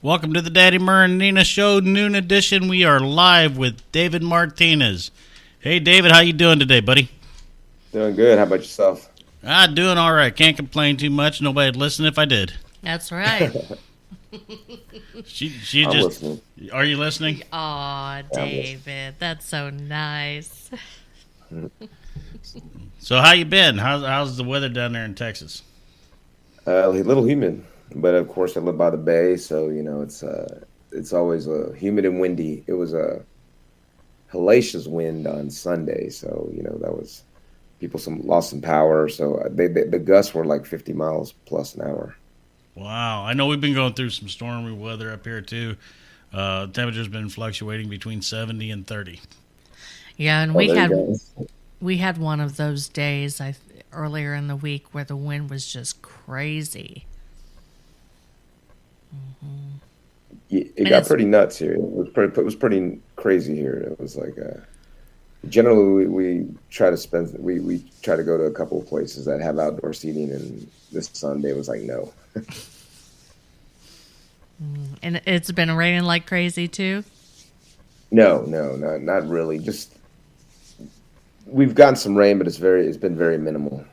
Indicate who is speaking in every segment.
Speaker 1: Welcome to the Daddy Murr and Nina Show, noon edition. We are live with David Martinez. Hey, David, how you doing today, buddy?
Speaker 2: Doing good. How about yourself?
Speaker 1: Doing all right. Can't complain too much. Nobody'd listen if I did.
Speaker 3: That's right.
Speaker 1: She
Speaker 2: I'm
Speaker 1: just.
Speaker 2: listening.
Speaker 1: Are you listening?
Speaker 3: Aw, David, that's so nice.
Speaker 1: So how you been? How's the weather down there in Texas?
Speaker 2: A little humid, but of course I live by the bay, so it's always humid and windy. It was a hellacious wind on Sunday, so that was people lost some power. So the gusts were like 50 miles plus an hour.
Speaker 1: Wow, I know we've been going through some stormy weather up here too. Temperature's been fluctuating between 70 and 30.
Speaker 3: Yeah, and we had one of those days earlier in the week where the wind was just crazy.
Speaker 2: Mm-hmm. It got pretty nuts here. It was pretty crazy here. It was like generally we try to we try to go to a couple of places that have outdoor seating, and this Sunday was like no.
Speaker 3: And it's been raining like crazy too?
Speaker 2: No, not really. Just we've gotten some rain, but it's been very minimal.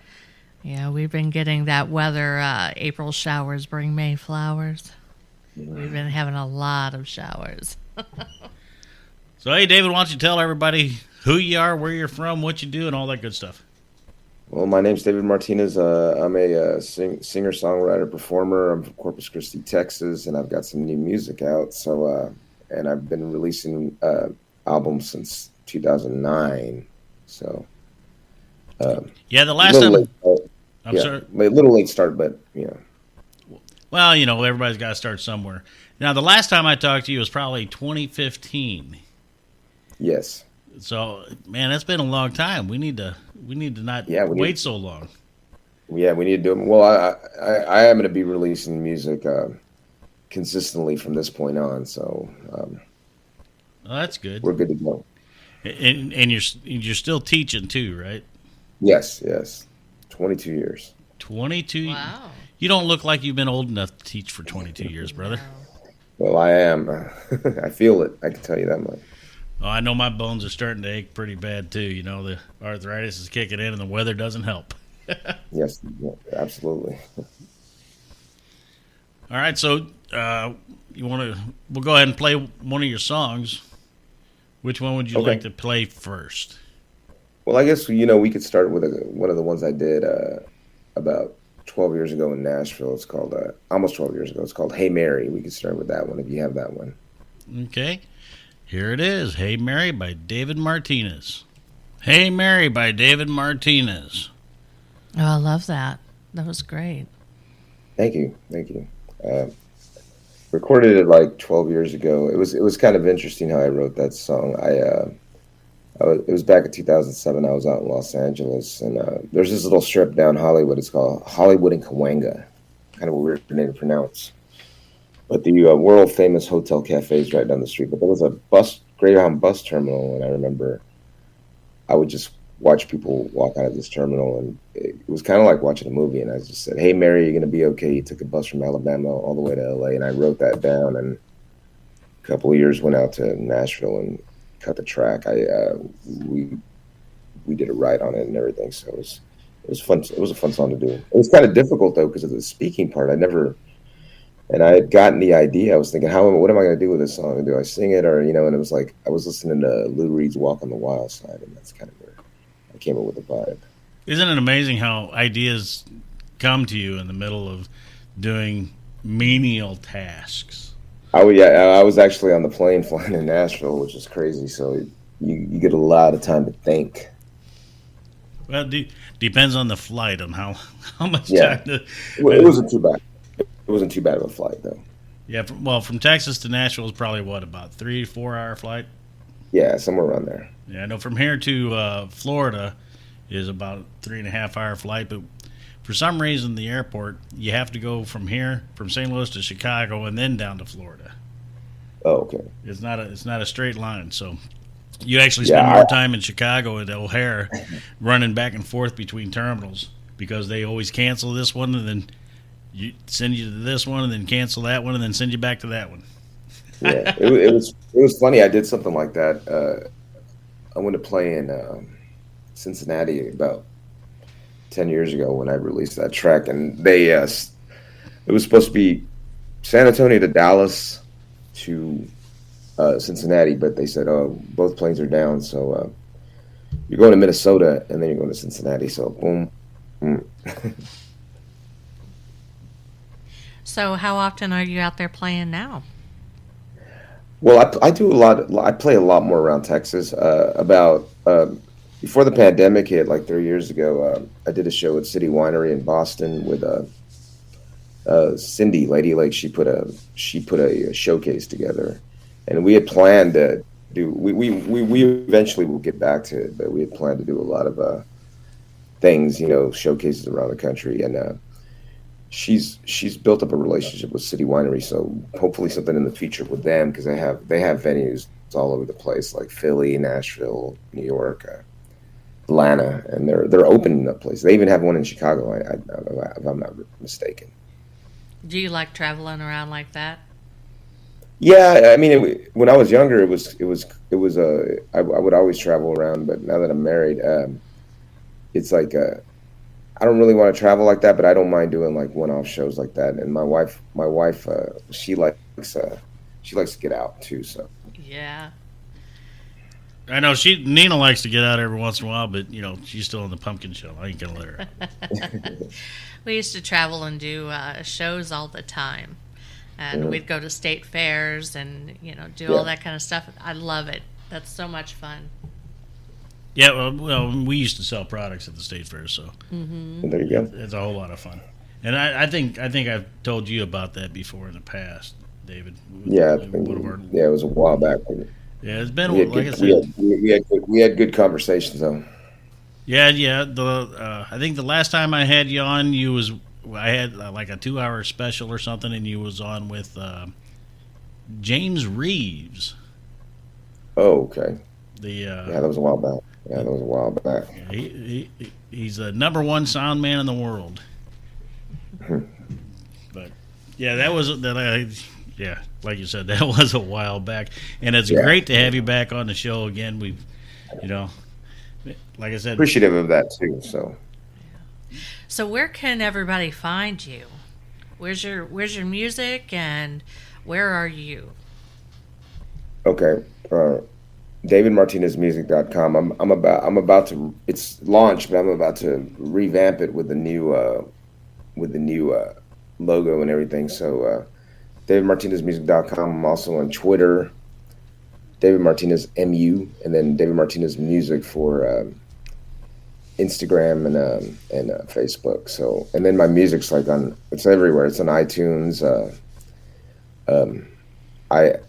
Speaker 3: Yeah, we've been getting that weather. April showers bring May flowers. We've been having a lot of showers.
Speaker 1: So, hey, David, why don't you tell everybody who you are, where you're from, what you do, and all that good stuff?
Speaker 2: Well, my name's David Martinez. I'm a singer, songwriter, performer. I'm from Corpus Christi, Texas, and I've got some new music out. So, and I've been releasing albums since 2009. So,
Speaker 1: yeah, the last time. I'm sorry.
Speaker 2: A little late start, but
Speaker 1: Well, everybody's got to start somewhere. Now, the last time I talked to you was probably 2015.
Speaker 2: Yes.
Speaker 1: So, man, that's been a long time. We need to not wait so long.
Speaker 2: Yeah, we need to do it. Well, I am going to be releasing music consistently from this point on. So,
Speaker 1: well, that's good.
Speaker 2: We're good to go.
Speaker 1: And you're still teaching too, right?
Speaker 2: Yes. 22 years.
Speaker 1: 22.
Speaker 3: Wow.
Speaker 1: You don't look like you've been old enough to teach for 22 years, brother.
Speaker 3: No.
Speaker 2: Well, I am. I feel it. I can tell you that much.
Speaker 1: Oh, I know my bones are starting to ache pretty bad too. The arthritis is kicking in, and the weather doesn't help.
Speaker 2: Yes, absolutely.
Speaker 1: All right, so we'll go ahead and play one of your songs. Which one would you like to play first?
Speaker 2: Well, I guess we could start with one of the ones I did about 12 years ago in Nashville. It's called almost 12 years ago. It's called "Hey Mary." We could start with that one if you have that one.
Speaker 1: Okay. Here it is, Hey Mary by David Martinez. Hey Mary by David Martinez.
Speaker 3: Oh, I love that. That was great.
Speaker 2: Thank you. Recorded it like 12 years ago. It was kind of interesting how I wrote that song. It was back in 2007. I was out in Los Angeles, and there's this little strip down Hollywood. It's called Hollywood and Cahuenga. Kind of a weird name to pronounce. But the world famous hotel cafe is right down the street. But there was a Greyhound bus terminal, and I remember I would just watch people walk out of this terminal, and it was kind of like watching a movie. And I just said, "Hey, Mary, you're gonna be okay." He took a bus from Alabama all the way to LA, and I wrote that down. And a couple of years went out to Nashville and cut the track. We did a write on it and everything, so it was fun. It was a fun song to do. It was kind of difficult though because of the speaking part. And I had gotten the idea. I was thinking, what am I going to do with this song? Do I sing it, or and it was like I was listening to Lou Reed's "Walk on the Wild Side," and that's kind of where I came up with the vibe.
Speaker 1: Isn't it amazing how ideas come to you in the middle of doing menial tasks?
Speaker 2: Oh yeah, I was actually on the plane flying to Nashville, which is crazy. So you get a lot of time to think.
Speaker 1: Well, depends on the flight on how much time.
Speaker 2: It wasn't too bad. It wasn't too bad of a flight though.
Speaker 1: Yeah, from Texas to Nashville is probably about 3-4 hour flight.
Speaker 2: Yeah, somewhere around there.
Speaker 1: Yeah, I know from here to Florida is about a 3.5 hour flight, but for some reason the airport you have to go from St. Louis to Chicago and then down to Florida.
Speaker 2: Oh, okay.
Speaker 1: It's not a straight line, so you actually spend more time in Chicago at O'Hare running back and forth between terminals because they always cancel this one and then You send you to this one and then cancel that one and then send you back to that one.
Speaker 2: Yeah, it was funny. I did something like that. I went to play in Cincinnati about 10 years ago when I released that track, and it was supposed to be San Antonio to Dallas to Cincinnati, but they said, "Oh, both planes are down, so you're going to Minnesota and then you're going to Cincinnati." So boom, boom.
Speaker 3: So, how often are you out there playing now?
Speaker 2: Well, I do a lot. I play a lot more around Texas. About before the pandemic hit, like 3 years ago, I did a show at City Winery in Boston with Cindy Lady Lake. She put a showcase together, and we had planned to do. We eventually will get back to it, but we had planned to do a lot of things, showcases around the country, and she's built up a relationship with City Winery, so hopefully something in the future with them, because they have venues all over the place, like Philly, Nashville, New York, Atlanta, and they're opening up places. They even have one in Chicago, if I'm not mistaken.
Speaker 3: Do you like traveling around like that?
Speaker 2: Yeah, I mean, when I was younger, I would always travel around, but now that I'm married, it's like I don't really want to travel like that, but I don't mind doing like one-off shows like that. And my wife, she likes to get out too. So
Speaker 3: Yeah.
Speaker 1: I know Nina likes to get out every once in a while, but she's still in the pumpkin show. I ain't gonna let her.
Speaker 3: We used to travel and do shows all the time. And we'd go to state fairs and, do all that kind of stuff. I love it. That's so much fun.
Speaker 1: Yeah, well, we used to sell products at the state fair, so
Speaker 2: there you go.
Speaker 1: it's a whole lot of fun. And I think I've told you about that before in the past, David.
Speaker 2: Yeah,
Speaker 1: It
Speaker 2: was a while back.
Speaker 1: Yeah, it's been
Speaker 2: We had
Speaker 1: like I
Speaker 2: good,
Speaker 1: said.
Speaker 2: we had good conversations though.
Speaker 1: Yeah. I think the last time I had you on, I had like a 2-hour special or something, and you was on with James Reeves.
Speaker 2: Oh, okay.
Speaker 1: Yeah,
Speaker 2: that was a while back. Yeah, that was a while back.
Speaker 1: He's the number one sound man in the world. But yeah, like you said, that was a while back, and it's great to have you back on the show again. We've, like I said,
Speaker 2: appreciative of that too.
Speaker 3: So where can everybody find you? Where's your music, and where are you?
Speaker 2: Okay. DavidMartinezMusic.com. I'm about to. It's launched, but I'm about to revamp it with the new logo and everything. So DavidMartinezMusic.com. I'm also on Twitter, David Martinez MU, and then David Martinez Music for Instagram and Facebook. So, and then my music's it's everywhere. It's on iTunes,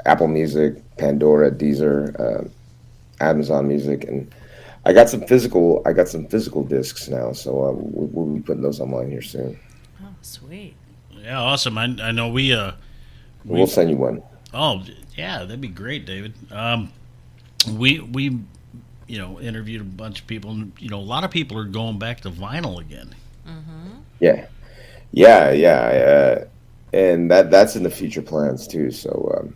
Speaker 2: Apple Music, Pandora, Deezer, Amazon Music, and I got some physical discs now. So we'll be putting those online here soon.
Speaker 3: Oh, sweet.
Speaker 1: Yeah, awesome. I know
Speaker 2: we'll send you one.
Speaker 1: Oh, yeah, that'd be great, David. We interviewed a bunch of people, and a lot of people are going back to vinyl again.
Speaker 2: Yeah, and that's in the future plans too. So,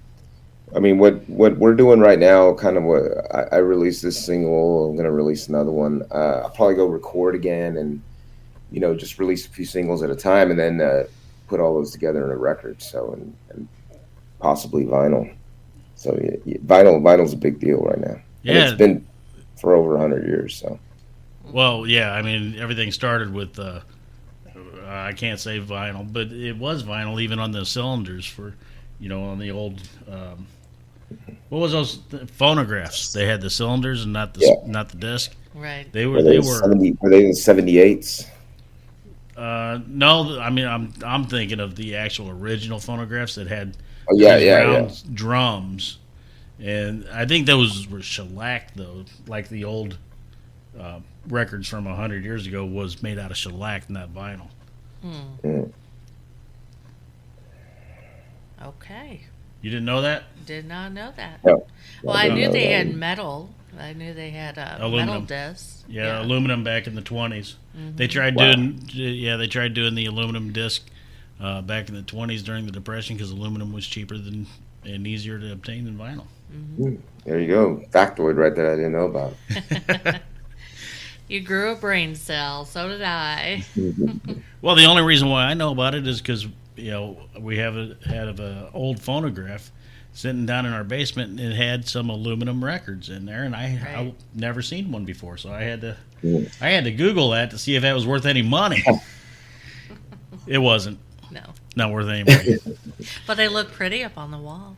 Speaker 2: I mean, what we're doing right now, kind of what I released this single. I'm gonna release another one. I'll probably go record again, and just release a few singles at a time, and then put all those together in a record. So, and possibly vinyl. So, vinyl's a big deal right now.
Speaker 1: Yeah,
Speaker 2: and it's been for over 100 years. So,
Speaker 1: well, yeah, I mean, everything started with I can't say vinyl, but it was vinyl even on the cylinders for, on the old what was those phonographs? They had the cylinders and not the disc.
Speaker 3: Right.
Speaker 1: They were
Speaker 2: were they the 78s?
Speaker 1: No, I mean I'm thinking of the actual original phonographs that had drums, and I think those were shellacked though, like the old records from 100 years ago was made out of shellac, not vinyl.
Speaker 3: Okay.
Speaker 1: You didn't know that?
Speaker 3: Did not know that.
Speaker 2: No.
Speaker 3: Well, I knew they had metal. I knew they had metal discs.
Speaker 1: Yeah, aluminum back in the 20s. They tried doing the aluminum disc back in the 20s during the Depression because aluminum was cheaper than and easier to obtain than vinyl.
Speaker 2: There you go. Factoid right there I didn't know about.
Speaker 3: You grew a brain cell, so did I.
Speaker 1: Well, the only reason why I know about it is because we had an old phonograph sitting down in our basement, and it had some aluminum records in there, and I never seen one before, so I had to Google that to see if that was worth any money. It wasn't.
Speaker 3: No.
Speaker 1: Not worth any money.
Speaker 3: But they look pretty up on the wall.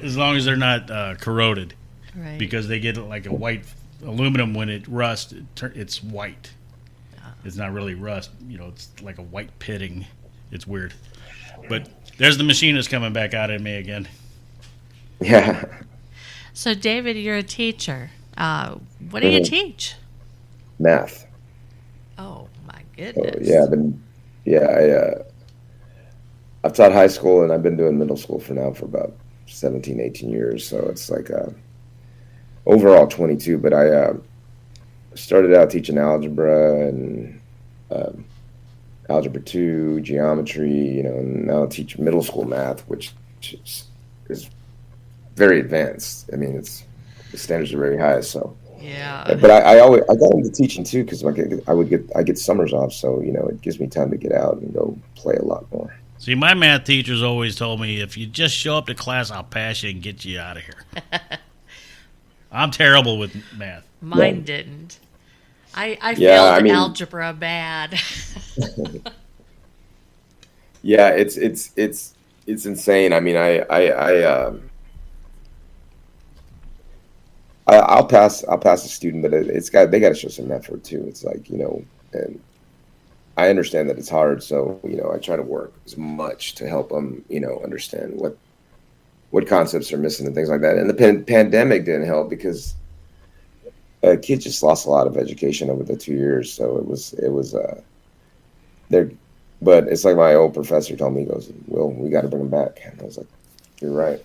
Speaker 1: As long as they're not corroded.
Speaker 3: Right.
Speaker 1: Because they get like a white aluminum when it rusts, it's white. It's not really rust, it's like a white pitting. It's weird. But there's the machinist coming back out at me again.
Speaker 2: Yeah.
Speaker 3: So, David, you're a teacher. What do you teach?
Speaker 2: Math.
Speaker 3: Oh, my goodness.
Speaker 2: I've taught high school, and I've been doing middle school for about 17, 18 years. So it's like overall 22. But I started out teaching algebra and algebra 2, geometry, and now I teach middle school math, which is very advanced. I mean, the standards are very high. So
Speaker 3: yeah.
Speaker 2: But I got into teaching too because I get summers off, so it gives me time to get out and go play a lot more.
Speaker 1: See, my math teachers always told me, if you just show up to class, I'll pass you and get you out of here. I'm terrible with math.
Speaker 3: Mine didn't. I failed algebra bad.
Speaker 2: Yeah, it's insane. I mean, I'll pass a student, but they got to show some effort too. It's like, and I understand that it's hard, so I try to work as much to help them, understand what concepts are missing and things like that. And the pandemic didn't help because kids just lost a lot of education over the 2 years. So it was there. But it's like my old professor told me, he goes, "Well, we got to bring them back." And I was like, "You're right."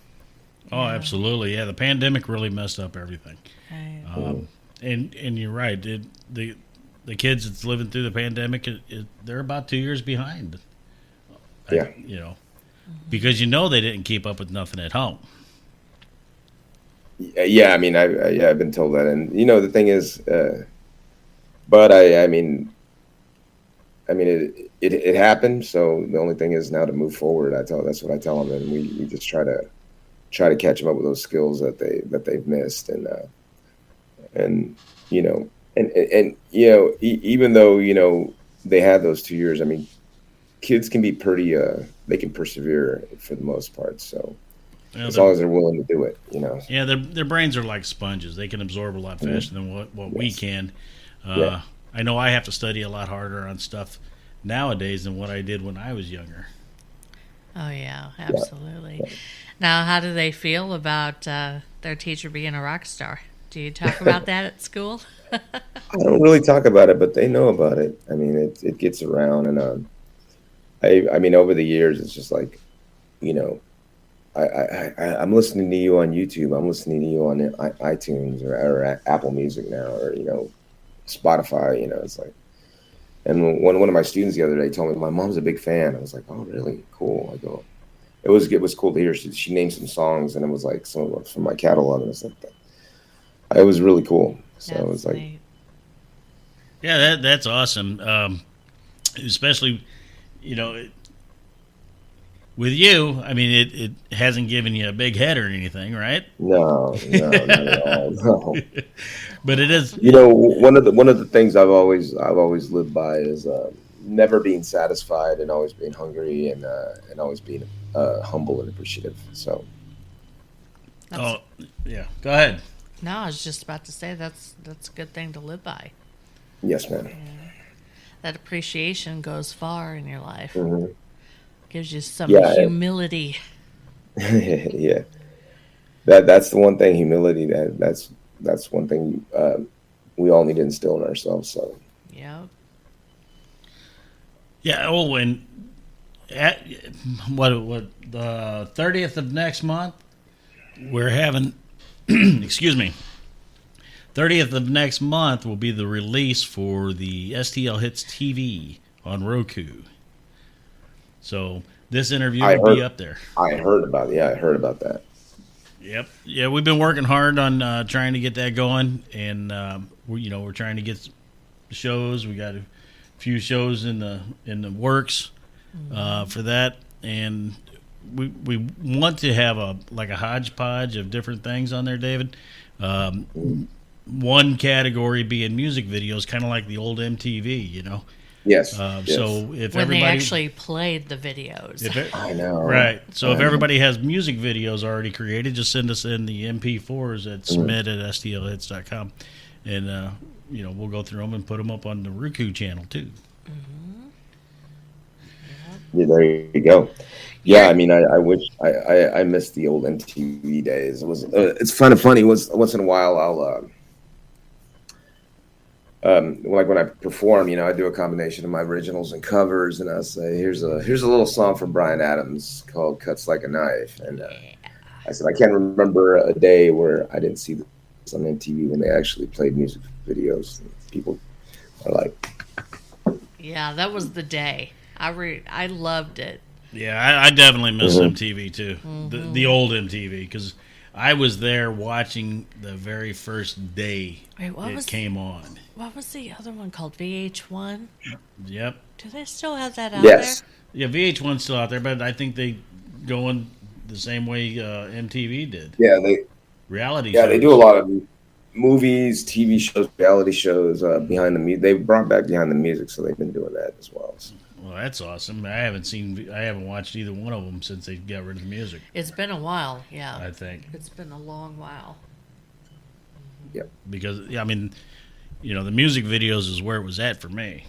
Speaker 1: Oh, absolutely. Yeah, the pandemic really messed up everything.
Speaker 3: Right.
Speaker 1: And you're right. The kids that's living through the pandemic, they're about 2 years behind.
Speaker 2: Yeah.
Speaker 1: Because they didn't keep up with nothing at home.
Speaker 2: Yeah, I mean, I've been told that, and the thing is, but I mean, it happened. So the only thing is now to move forward. That's what I tell them, and we just try to catch them up with those skills that they've missed, and even though they had those 2 years, I mean, kids can be pretty they can persevere for the most part. So. As long as they're willing to do it,
Speaker 1: Yeah, their brains are like sponges. They can absorb a lot faster than what we can. I know I have to study a lot harder on stuff nowadays than what I did when I was younger.
Speaker 3: Oh, yeah, absolutely. Yeah. Now, how do they feel about their teacher being a rock star? Do you talk about that at school?
Speaker 2: I don't really talk about it, but they know about it. I mean, it gets around, and I mean, over the years, it's just like, I'm listening to you on YouTube. I'm listening to you on iTunes or Apple Music now, or Spotify. It's like, and one of my students the other day told me my mom's a big fan. I was like, oh, really? Cool. I go, it was cool to hear. She named some songs, and it was like some of from my catalog, and it's like that. It was really cool. So it was like,
Speaker 3: neat.
Speaker 1: Yeah, that's awesome. Especially, with you, I mean, it hasn't given you a big head or anything, right?
Speaker 2: No, not at all. No.
Speaker 1: But it is.
Speaker 2: One of the things I've always lived by is never being satisfied and always being hungry and always being humble and appreciative. So.
Speaker 1: Oh, yeah. Go ahead.
Speaker 3: No, I was just about to say that's a good thing to live by.
Speaker 2: Yes, ma'am.
Speaker 3: Yeah. That appreciation goes far in your life.
Speaker 2: Mm-hmm.
Speaker 3: Gives you some humility.
Speaker 2: Yeah, that's the one thing. Humility. That's one thing we all need to instill in ourselves. So.
Speaker 3: Yeah.
Speaker 1: Yeah. Oh, and at what the 30th of next month, we're having. Excuse me. 30th of next month will be the release for the STL Hits TV on Roku. So this interview will be up there.
Speaker 2: I heard about it. Yeah, I heard about that.
Speaker 1: Yep. Yeah, we've been working hard on trying to get that going, and we're trying to get shows. We got a few shows in the works for that, and we want to have a hodgepodge of different things on there, David. One category being music videos, kind of like the old MTV,
Speaker 2: Yes.
Speaker 1: So if
Speaker 3: when
Speaker 1: everybody
Speaker 3: they actually played the videos,
Speaker 2: I know.
Speaker 1: Right. So if everybody has music videos already created, just send us in the MP4s at submit@stlhits.com, and we'll go through them and put them up on the Roku channel too.
Speaker 2: Yeah, there you go. Yeah, I mean, I wish I missed the old MTV days. It's kind of funny. Once in a while, I'll like when I perform, I do a combination of my originals and covers, and I say, here's a little song from Bryan Adams called "Cuts Like a Knife," and I said I can't remember a day where I didn't see this on MTV when they actually played music videos. People are like,
Speaker 3: yeah, that was the day. I loved it.
Speaker 1: Yeah, I definitely miss MTV too. The old MTV, because I was there watching the very first day it came on.
Speaker 3: What was the other one called? VH1?
Speaker 1: Yep.
Speaker 3: Do they still have that out
Speaker 2: yes.
Speaker 3: there?
Speaker 1: Yeah, VH1's still out there, but I think they go in the same way MTV did.
Speaker 2: Yeah,
Speaker 1: reality
Speaker 2: shows.
Speaker 1: Yeah,
Speaker 2: they do a lot of movies, TV shows, reality shows behind the music. They brought back behind the music, so they've been doing that as well. So.
Speaker 1: Well, that's awesome. I haven't watched either one of them since they got rid of the music.
Speaker 3: It's been a while, yeah.
Speaker 1: I think
Speaker 3: it's been a long while.
Speaker 2: Yep.
Speaker 1: Because I mean, the music videos is where it was at for me.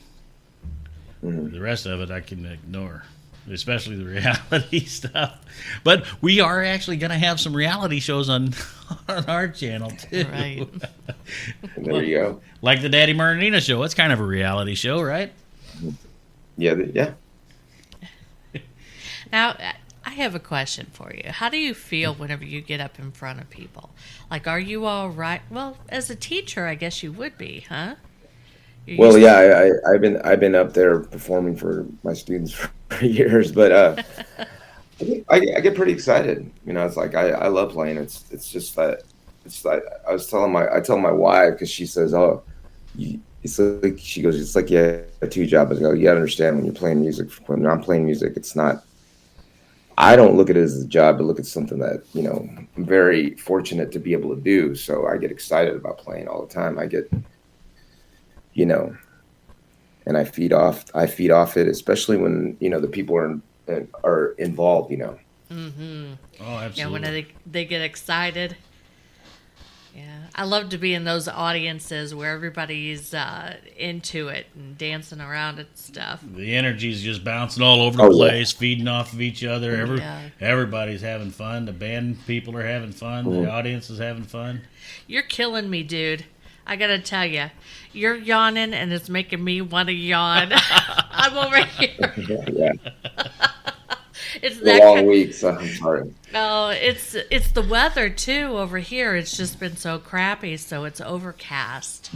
Speaker 1: The rest of it I can ignore, especially the reality stuff. But we are actually going to have some reality shows on our channel too.
Speaker 3: Right.
Speaker 2: There you go.
Speaker 1: Like the Daddy Martinez show. It's kind of a reality show, right?
Speaker 2: Yeah.
Speaker 3: Now, I have a question for you. How do you feel whenever you get up in front of people? Like, are you all right? Well, as a teacher, I guess you would be, huh?
Speaker 2: Well, yeah, I've been up there performing for my students for years, but I get pretty excited. It's like I love playing. It's just that I tell my wife, because she says, "Oh, it's like," she goes, "It's like you have two jobs." I go, "You gotta understand, when you're playing music, when I'm playing music, it's not. I don't look at it as a job, but look at something that I'm very fortunate to be able to do. So I get excited about playing all the time. I get, and I feed off it, especially when the people are involved.
Speaker 3: Mm-hmm.
Speaker 1: Oh, absolutely.
Speaker 3: Yeah, when they get excited. Yeah, I love to be in those audiences where everybody's into it and dancing around and stuff.
Speaker 1: The energy's just bouncing all over the place, feeding off of each other. Everybody's having fun. The band people are having fun. The audience is having fun. You're
Speaker 3: killing me, dude. I gotta tell you, you're yawning and it's making me want to yawn. I'm over here.
Speaker 2: Yeah.
Speaker 3: It's
Speaker 2: a long week, so I'm sorry.
Speaker 3: No, it's the weather too over here. It's just been so crappy, so it's overcast.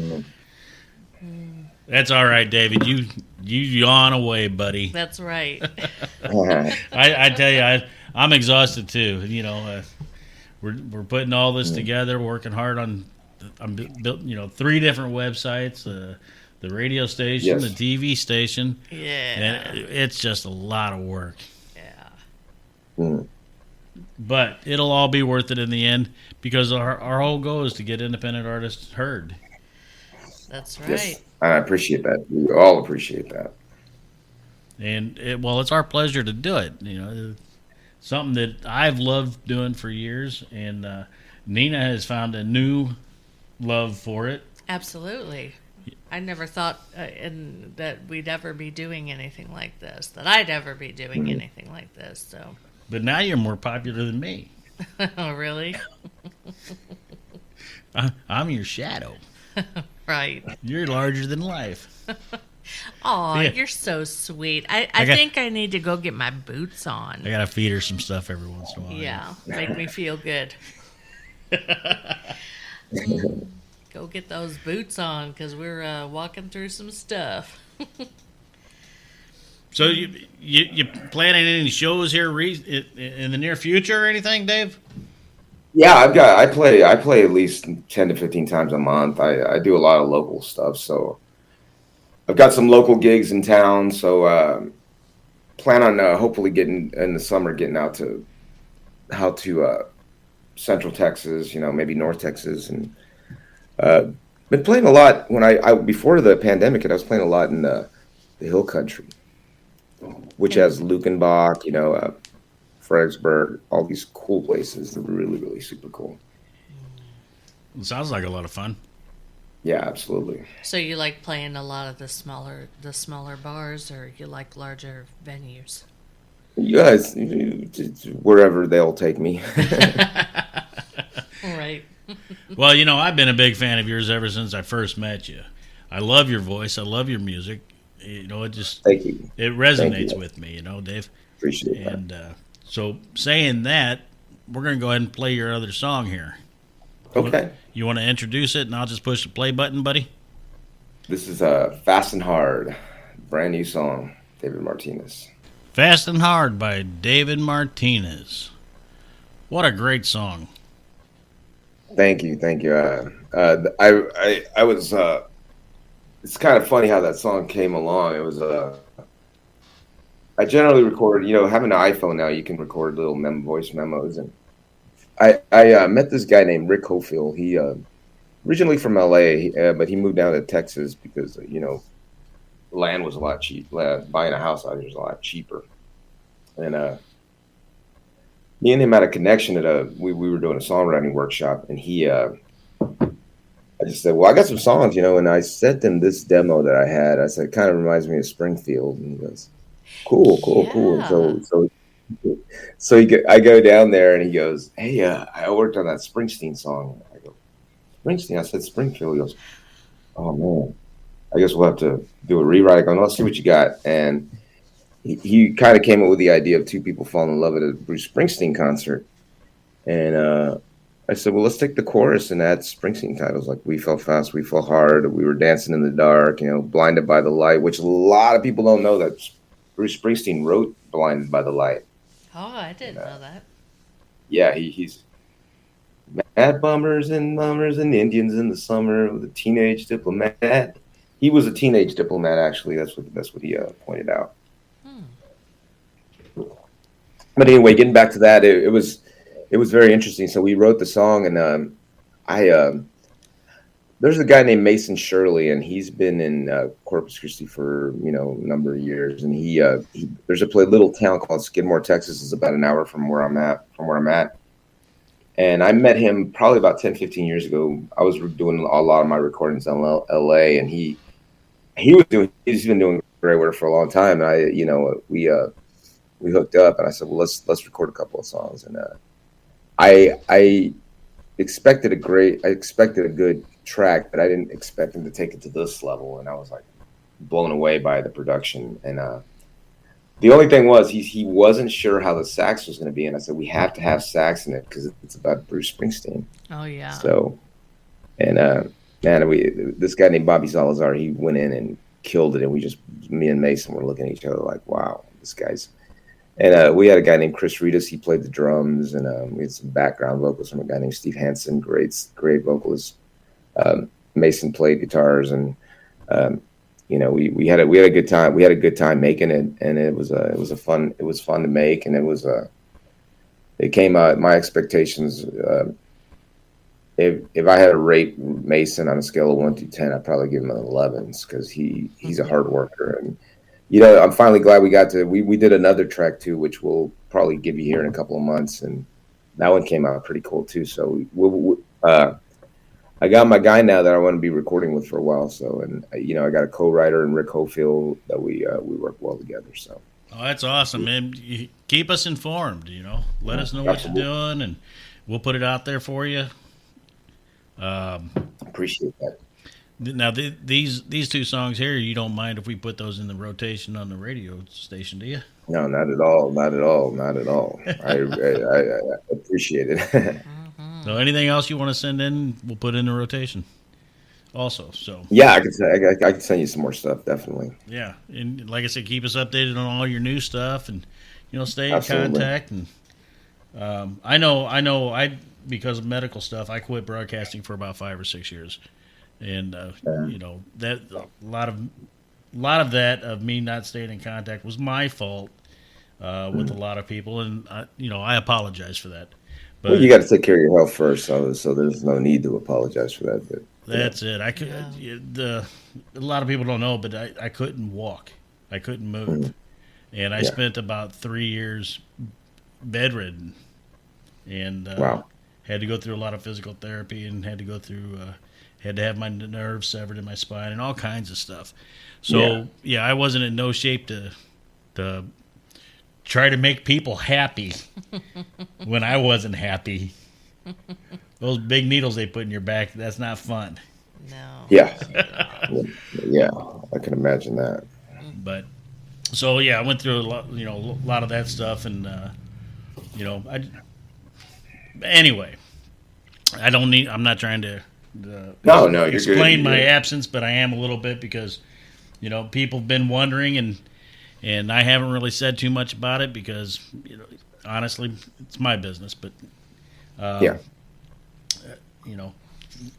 Speaker 1: That's all right, David. You yawn away, buddy.
Speaker 3: That's right.
Speaker 1: I tell you, I'm exhausted too. We're putting all this together, working hard on. I'm built, 3 different websites. The radio station, the TV station.
Speaker 3: Yeah.
Speaker 1: And it's just a lot of work.
Speaker 2: Mm.
Speaker 1: But it'll all be worth it in the end, because our whole goal is to get independent artists heard.
Speaker 3: That's right.
Speaker 2: Yes, I appreciate that. We all appreciate that.
Speaker 1: And it's our pleasure to do it. Something that I've loved doing for years, and Nina has found a new love for it.
Speaker 3: Absolutely. I never thought that we'd ever be doing anything like this, that I'd ever be doing anything like this. So.
Speaker 1: But now you're more popular than me.
Speaker 3: Oh, really?
Speaker 1: I'm your shadow.
Speaker 3: Right.
Speaker 1: You're larger than life.
Speaker 3: Oh, you're so sweet. I think I need to go get my boots on.
Speaker 1: I gotta feed her some stuff every once in a while.
Speaker 3: Yeah, make me feel good. Go get those boots on, because we're walking through some stuff.
Speaker 1: So you planning any shows here in the near future or anything, Dave?
Speaker 2: Yeah, I play at least 10 to 15 times a month. I do a lot of local stuff, so I've got some local gigs in town. So plan on hopefully getting in the summer, getting out to Central Texas, maybe North Texas, and uh, been playing a lot. When I before the pandemic, I was playing a lot in the Hill Country, which
Speaker 3: And
Speaker 2: has Lukenbach, Fredericksburg, all these cool places that are really, really super cool.
Speaker 1: It sounds like a lot of fun.
Speaker 2: Yeah, absolutely.
Speaker 3: so you like playing a lot of the smaller bars, or you like larger venues?
Speaker 2: Yeah, it's wherever they'll take me.
Speaker 3: Right.
Speaker 1: Well, I've been a big fan of yours ever since I first met you. I love your voice. I love your music. It just
Speaker 2: Thank you.
Speaker 1: it
Speaker 2: Thank
Speaker 1: resonates
Speaker 2: you.
Speaker 1: with me, Dave.
Speaker 2: Appreciate that.
Speaker 1: And so, saying that, we're going to go ahead and play your other song here.
Speaker 2: Okay.
Speaker 1: You want to introduce it, and I'll just push the play button, buddy?
Speaker 2: This is Fast and Hard, brand new song, David Martinez.
Speaker 1: Fast and Hard by David Martinez. What a great song.
Speaker 2: Thank you. Thank you. I was, it's kind of funny how that song came along. It was, I generally record, having an iPhone now, you can record little voice memos. And I met this guy named Rick Hofield. He, originally from LA, but he moved down to Texas because, land was a lot cheap. Buying a house out here is a lot cheaper. And me and him had a connection at we were doing a songwriting workshop, and I just said, well, I got some songs, and I sent him this demo that I had. I said, it kind of reminds me of Springfield. And he goes, cool, cool, cool.
Speaker 3: Yeah.
Speaker 2: I go down there, and he goes, hey, I worked on that Springsteen song. I go, Springsteen? I said, Springfield. He goes, oh, man, I guess we'll have to do a rewrite. I go, no, let's see what you got. And he kind of came up with the idea of two people falling in love at a Bruce Springsteen concert. And I said, well, let's take the chorus and add Springsteen titles like We Fell Fast, We Fell Hard, We Were Dancing in the Dark, Blinded by the Light, which a lot of people don't know that Bruce Springsteen wrote Blinded by the Light.
Speaker 3: Oh, I didn't know that.
Speaker 2: Yeah, he's mad bummers and Indians in the summer with a teenage diplomat. He was a teenage diplomat, actually. That's what he pointed out. But anyway, getting back to that, it was very interesting. So we wrote the song, and there's a guy named Mason Shirley, and he's been in Corpus Christi for a number of years. And he there's a little town called Skidmore, Texas. It's about an hour from where I'm at. And I met him probably about 10, 15 years ago. I was doing a lot of my recordings in LA, and he's been doing great work for a long time. And we hooked up, and I said, well, let's record a couple of songs. And I expected a good track, but I didn't expect him to take it to this level. And I was like blown away by the production. And the only thing was he wasn't sure how the sax was going to be. And I said, we have to have sax in it because it's about Bruce Springsteen.
Speaker 3: Oh, yeah.
Speaker 2: So, and this guy named Bobby Salazar, he went in and killed it. And me and Mason were looking at each other like, wow, this guy's. And we had a guy named Chris Reedus. He played the drums, and we had some background vocals from a guy named Steve Hansen, great vocalist. Mason played guitars, and we had a good time. We had a good time making it, and it was fun to make, and it came out. My expectations. If I had to rate Mason on a scale of 1 to 10, I'd probably give him an 11 because he's a hard worker. And I'm finally glad we did another track too, which we'll probably give you here in a couple of months, and that one came out pretty cool too. So I got my guy now that I want to be recording with for a while. So, and I got a co-writer in Rick Hofield that we work well together. So.
Speaker 1: Oh, that's awesome, man. You keep us informed. Let us know what you're doing, and we'll put it out there for you.
Speaker 2: Appreciate that.
Speaker 1: Now, these two songs here, you don't mind if we put those in the rotation on the radio station, do you?
Speaker 2: No, not at all. Not at all. Not at all. I appreciate it.
Speaker 1: So anything else you want to send in, we'll put in the rotation. also. So
Speaker 2: Yeah, I can send you some more stuff, definitely.
Speaker 1: yeah, and like I said, keep us updated on all your new stuff, and stay in
Speaker 2: Absolutely.
Speaker 1: contact. And I because of medical stuff, I quit broadcasting for about 5 or 6 years, and
Speaker 2: Yeah.
Speaker 1: that a lot of that of me not staying in contact was my fault with a lot of people, and I apologize for that.
Speaker 2: Well, you
Speaker 1: But
Speaker 2: got to take care of your health first, so there's no need to apologize for that. But
Speaker 1: that's it. I could
Speaker 3: Yeah.
Speaker 1: a lot of people don't know, but I couldn't walk. I couldn't move, and I
Speaker 2: yeah,
Speaker 1: spent about 3 years bedridden, and
Speaker 2: wow,
Speaker 1: had to go through a lot of physical therapy, and had to have my nerves severed in my spine, and all kinds of stuff. So I wasn't in no shape to try to make people happy when I wasn't happy. Those big needles they put in your back—that's not fun.
Speaker 3: No.
Speaker 2: yeah, yeah. I can imagine that.
Speaker 1: But so I went through a lot of that stuff, and I anyway. I'm not trying to
Speaker 2: No, no, you're good.
Speaker 1: explain
Speaker 2: You're
Speaker 1: my
Speaker 2: good.
Speaker 1: absence, but I am a little bit because people have been wondering, and I haven't really said too much about it because honestly, it's my business. But
Speaker 2: Yeah,
Speaker 1: you know,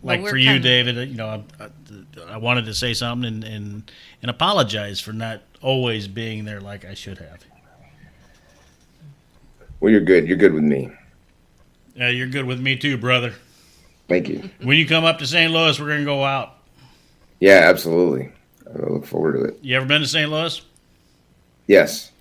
Speaker 3: Well,
Speaker 1: like
Speaker 3: we're
Speaker 1: for you,
Speaker 3: kind of-
Speaker 1: David, I wanted to say something and apologize for not always being there like I should have.
Speaker 2: well, you're good. You're good with me.
Speaker 1: Yeah, you're good with me too, brother.
Speaker 2: Thank you.
Speaker 1: When you come up to St. Louis, we're gonna go out.
Speaker 2: Yeah, absolutely. I look forward to it.
Speaker 1: You ever been to St. Louis?
Speaker 2: Yes,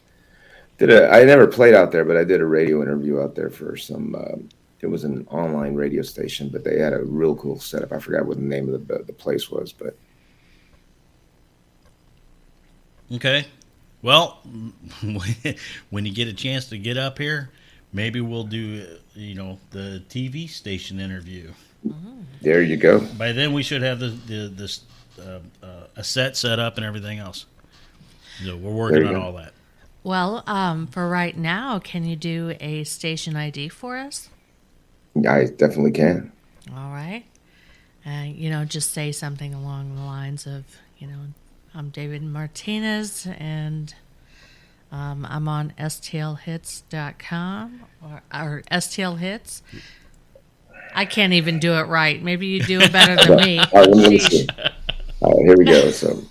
Speaker 2: I never played out there, but I did a radio interview out there for some. It was an online radio station, but they had a real cool setup. I forgot what the name of the place was, but
Speaker 1: Okay. Well, when you get a chance to get up here, maybe we'll do, the TV station interview.
Speaker 2: there you go.
Speaker 1: By then, we should have a set up and everything else. So we're working
Speaker 2: There you
Speaker 1: on
Speaker 2: go.
Speaker 1: all that.
Speaker 3: Well, for right now, can you do a station ID for us?
Speaker 2: I definitely can.
Speaker 3: All right. Just say something along the lines of, I'm David Martinez, and I'm on stlhits.com or STL Hits. I can't even do it right. Maybe you do it better than me.
Speaker 2: All right, let me
Speaker 3: Sheesh.
Speaker 2: see. All right, here we go. So,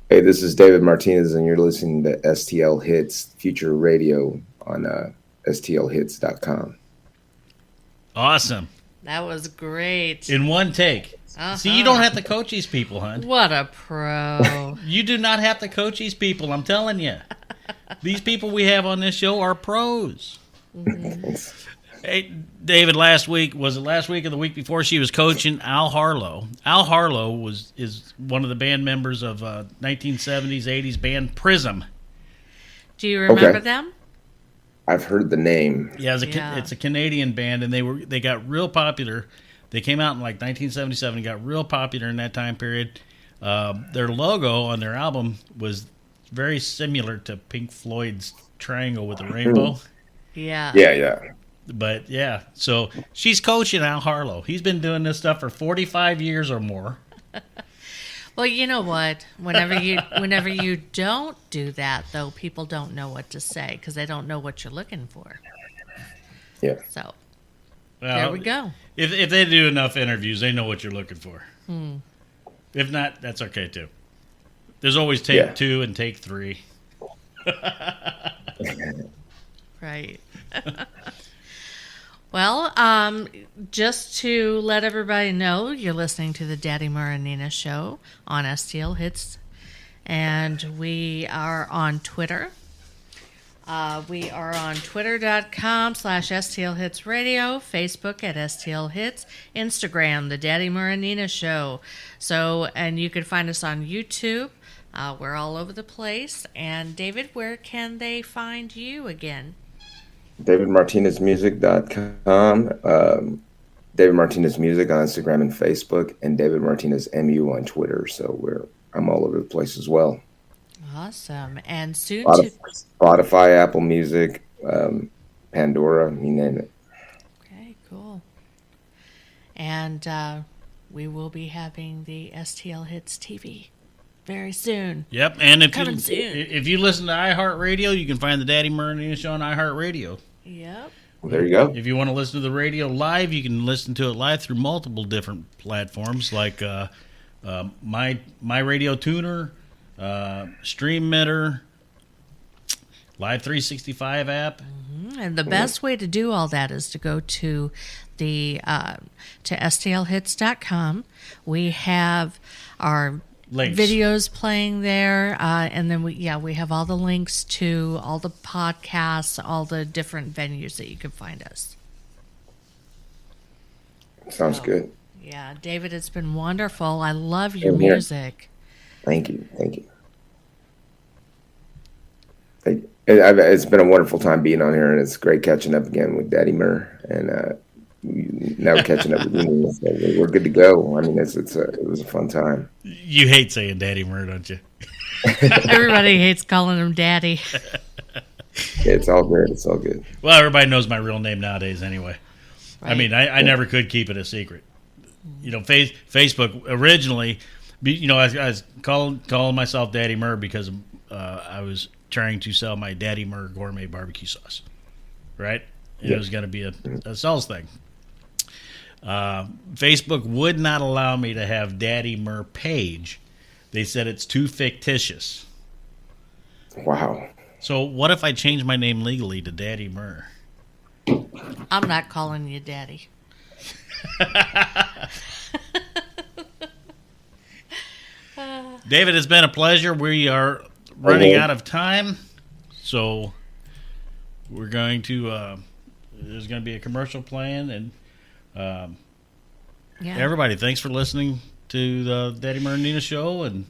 Speaker 2: hey, this is David Martinez, and you're listening to STL Hits Future Radio on stlhits.com.
Speaker 1: Awesome.
Speaker 3: That was great.
Speaker 1: In one take. See, you don't have to coach these people, hon.
Speaker 3: What a pro.
Speaker 1: You do not have to coach these people. I'm telling you. These people we have on this show are pros. Hey, David, last week or the week before, she was coaching Al Harlow. Al Harlow is one of the band members of 1970s, 80s band Prism.
Speaker 3: Do you remember
Speaker 2: Okay.
Speaker 3: them?
Speaker 2: I've heard the name.
Speaker 1: Yeah,
Speaker 3: Yeah.
Speaker 1: it's a Canadian band, and they got real popular. They came out in like 1977 and got real popular in that time period. Their logo on their album was very similar to Pink Floyd's Triangle with the Rainbow.
Speaker 3: Yeah.
Speaker 2: Yeah.
Speaker 1: But yeah, so she's coaching Al Harlow. He's been doing this stuff for 45 years or more.
Speaker 3: Well, you know what? Whenever you don't do that, though, people don't know what to say because they don't know what you're looking for.
Speaker 2: Yeah.
Speaker 3: So
Speaker 1: Well,
Speaker 3: there we go.
Speaker 1: If they do enough interviews, they know what you're looking for. If not, that's okay too. There's always take 2 and take 3.
Speaker 3: Right. Well, just to let everybody know, you're listening to the Daddy Maranina Show on STL Hits, and we are on Twitter. We are on twitter.com/STL Hits Radio, Facebook at STL Hits, Instagram, the Daddy Maranina Show. So, and you can find us on YouTube. We're all over the place. And David, where can they find you again?
Speaker 2: DavidMartinezMusic.com. David Martinez Music on Instagram and Facebook, and David Martinez MU on Twitter. So I'm all over the place as well.
Speaker 3: Awesome. And soon to...
Speaker 2: Spotify, Apple Music, Pandora, you name it.
Speaker 3: Okay, cool. And we will be having the STL Hits TV very soon.
Speaker 1: Yep, and
Speaker 3: Coming soon.
Speaker 1: if you listen to iHeartRadio, you can find the Daddy Martinez Show on iHeartRadio.
Speaker 3: Yep.
Speaker 2: Well, there you go.
Speaker 1: If you want to listen to the radio live, you can listen to it live through multiple different platforms like my Radio Tuner, Stream Mitter, Live 365 app.
Speaker 3: And the best way to do all that is to go to the to stlhits.com. We have our
Speaker 1: Links.
Speaker 3: videos playing there, and then we have all the links to all the podcasts, all the different venues that you can find us.
Speaker 2: Sounds good.
Speaker 3: Yeah, David, it's been wonderful. I love your
Speaker 2: Same here.
Speaker 3: music.
Speaker 2: Thank you. It's been a wonderful time being on here, and it's great catching up again with Daddy Murr, and now we're catching up with you. So we're good to go. I mean, it was a fun time.
Speaker 1: You hate saying Daddy Murr, don't you?
Speaker 3: Everybody hates calling him Daddy.
Speaker 2: It's all good. It's all good.
Speaker 1: Well, everybody knows my real name nowadays anyway.
Speaker 3: Right.
Speaker 1: I mean, I never could keep it a secret. You know, Facebook originally, I was calling myself Daddy Murr because I was trying to sell my Daddy Murr gourmet barbecue sauce, right? It was going to be a sales thing. Facebook would not allow me to have Daddy Murr page. They said it's too fictitious.
Speaker 2: Wow.
Speaker 1: So what if I change my name legally to Daddy Murr?
Speaker 3: I'm not calling you Daddy.
Speaker 1: David, it's been a pleasure. We are running out of time, so we're going to there's going to be a commercial playing, and everybody, thanks for listening to the Daddy Murr and Nina show, and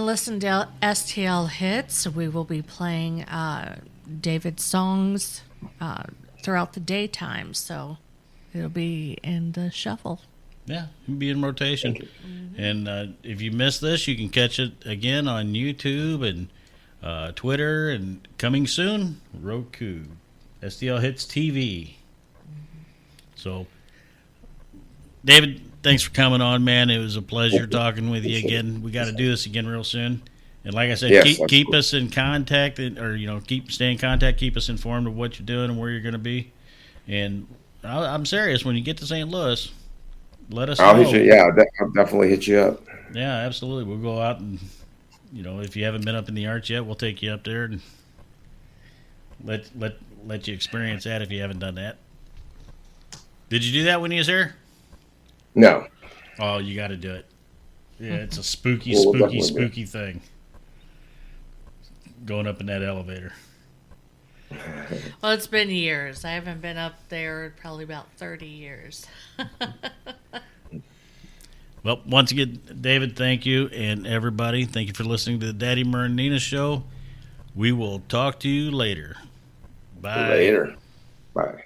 Speaker 3: listen to STL Hits. We will be playing David's songs throughout the daytime, so it'll be in the shuffle.
Speaker 1: yeah, it'll be in rotation. And if you missed this, you can catch it again on YouTube and Twitter, and coming soon, Roku, STL Hits TV. So, David, thanks for coming on, man. It was a pleasure talking with you again. We got to do this again real soon. And like I said,
Speaker 2: Yes,
Speaker 1: keep us in contact, stay in contact. Keep us informed of what you're doing and where you're going to be. And I'm serious. When you get to St. Louis, let us know.
Speaker 2: I'll hit you. Yeah, I'll definitely hit you up.
Speaker 1: Yeah, absolutely. We'll go out and, if you haven't been up in the arch yet, we'll take you up there and let you experience that if you haven't done that. Did you do that when you was here?
Speaker 2: No.
Speaker 1: Oh, you got to do it. Yeah, it's a spooky thing. Going up in that elevator.
Speaker 3: Well, it's been years. I haven't been up there probably about 30 years.
Speaker 1: Well, once again, David, thank you. And everybody, thank you for listening to the Daddy Murr and Nina show. We will talk to you later. Bye.
Speaker 2: Later. Bye.